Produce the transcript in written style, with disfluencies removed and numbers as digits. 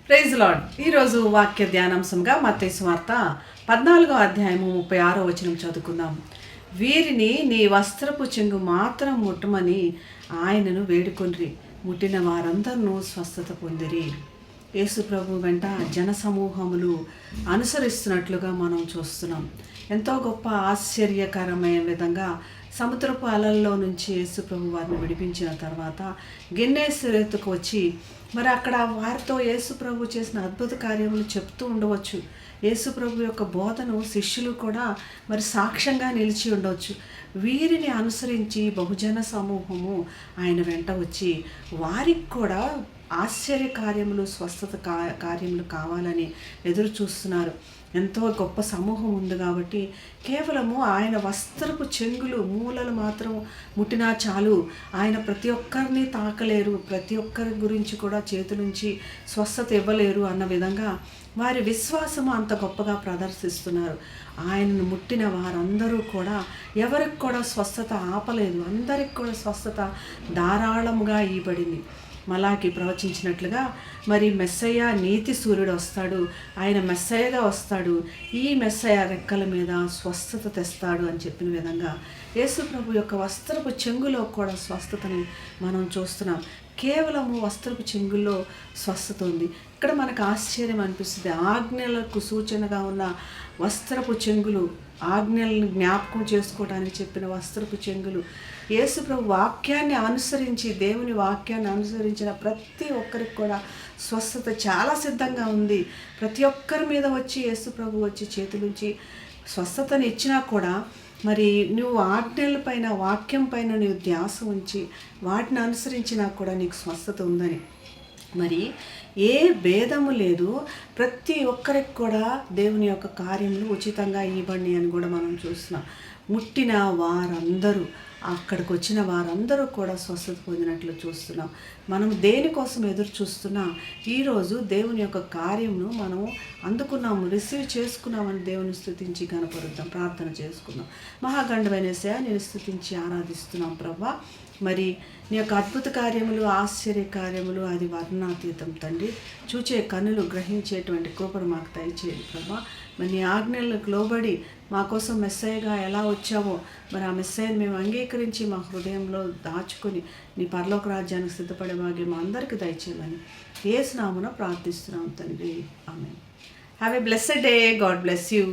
Praise lord. ఈరోజు వాక్య ధ్యానాంశంగా మత్తయి సువార్త 14వ అధ్యాయము 36వ వచనం చదువుకుందాం. వీరిని నీ వస్త్రపు చెంగు మాత్రం ముట్టమని ఆయనను వేడుకొనిరి, ముట్టిన వారందరూ స్వస్థత పొందిరి. యేసు ప్రభు వెంట జన సమూహములు అనుసరిస్తున్నట్లుగా మనం చూస్తున్నాం. ఎంతో గొప్ప ఆశ్చర్యకరమైన విధంగా సముద్రపు అలల్లో నుంచి యేసు ప్రభు వారిని విడిపించిన తర్వాత గిన్నెసరెత్తుకు వచ్చి మరి అక్కడ వారితో యేసు ప్రభు చేసిన అద్భుత కార్యములు చెప్తూ ఉండవచ్చు. యేసు ప్రభు యొక్క బోధను శిష్యులు కూడా మరి సాక్ష్యంగా నిలిచి ఉండవచ్చు. వీరిని అనుసరించి బహుజన సమూహము ఆయన వెంట వచ్చి వారికి కూడా ఆశ్చర్య కార్యములు, స్వస్థత కార్యములు కావాలని ఎదురు చూస్తున్నారు. ఎంతో గొప్ప సమూహం ఉంది కాబట్టి కేవలము ఆయన వస్త్రపు చెంగులు మూలలు మాత్రం ముట్టినా చాలు, ఆయన ప్రతి ఒక్కరిని తాకలేరు, ప్రతి ఒక్కరి గురించి కూడా చేతులుంచి స్వస్థత ఇవ్వలేరు అన్న విధంగా వారి విశ్వాసము అంత గొప్పగా ప్రదర్శిస్తున్నారు. ఆయనను ముట్టిన వారందరూ కూడా ఎవరికి కూడా స్వస్థత ఆపలేదు, అందరికి కూడా స్వస్థత ధారాళముగా ఇవ్వబడింది. మలాకి ప్రవచించినట్లుగా మరి మెస్సయ్య నీతి సూర్యుడు వస్తాడు, ఆయన మెస్సయ్యగా వస్తాడు, ఈ మెస్సయ్య రెక్కల మీద స్వస్థత తెస్తాడు అని చెప్పిన విధంగా యేసు ప్రభు యొక్క వస్త్రపు చెంగులో కూడా స్వస్థతని మనం చూస్తున్నాం. కేవలము వస్త్రపు చెంగుల్లో స్వస్థత ఉంది. ఇక్కడ మనకు ఆశ్చర్యం అనిపిస్తుంది. ఆజ్ఞలకు సూచనగా ఉన్న వస్త్రపు చెంగులు, ఆజ్ఞలను జ్ఞాపకం చేసుకోవడానికి చెప్పిన వస్త్రపు చెంగులు, యేసు ప్రభు వాక్యాన్ని అనుసరించి, దేవుని వాక్యాన్ని అనుసరించిన ప్రతి ఒక్కరికి కూడా స్వస్థత చాలా సిద్ధంగా ఉంది. ప్రతి ఒక్కరి మీద వచ్చి యేసు ప్రభు వచ్చి చేతులుంచి స్వస్థతని ఇచ్చినా కూడా మరి నువ్వు ఆజ్ఞల పైన, వాక్యం పైన నువ్వు ధ్యాస ఉంచి వాటిని అనుసరించినా కూడా నీకు స్వస్థత ఉందని, మరి ఏ భేదము లేదు, ప్రతి ఒక్కరికి కూడా దేవుని యొక్క కార్యములు ఉచితంగా ఇవ్వండి అని కూడా మనం చూస్తున్నాం. ముట్టిన వారందరూ, అక్కడికి వచ్చిన వారందరూ కూడా స్వస్థత పొందినట్లు చూస్తున్నాం. మనం దేనికోసం ఎదురు చూస్తున్నా ఈరోజు దేవుని యొక్క కార్యమును మనం అందుకున్నాము, రిసీవ్ చేసుకున్నామని దేవుని స్తుతించి కనపరుద్దాం, ప్రార్థన చేసుకుందాం. మహాగండవైనసే నేను స్తుతించి ఆరాధిస్తున్నాం ప్రభా. మరి నీ యొక్క అద్భుత కార్యములు, ఆశ్చర్య కార్యములు అది వర్ణాతీతం తండ్రి. చూచే కన్నులు గ్రహించేటువంటి కృపను మాకు దయచేయండి ప్రభా. మరి నీ ఆజ్ఞలకు లోబడి మా కోసం మెస్సయ్యగా ఎలా వచ్చావో మరి ఆ మెస్సయ్యను మేము అంగీకరించి మా హృదయంలో దాచుకొని నీ పరలోక రాజ్యానికి సిద్ధపడే భాగ్యం మా అందరికీ దయచేయమని యేసు నామమున ప్రార్థిస్తున్నాం తండ్రి. Amen. Have a blessed day. God bless you.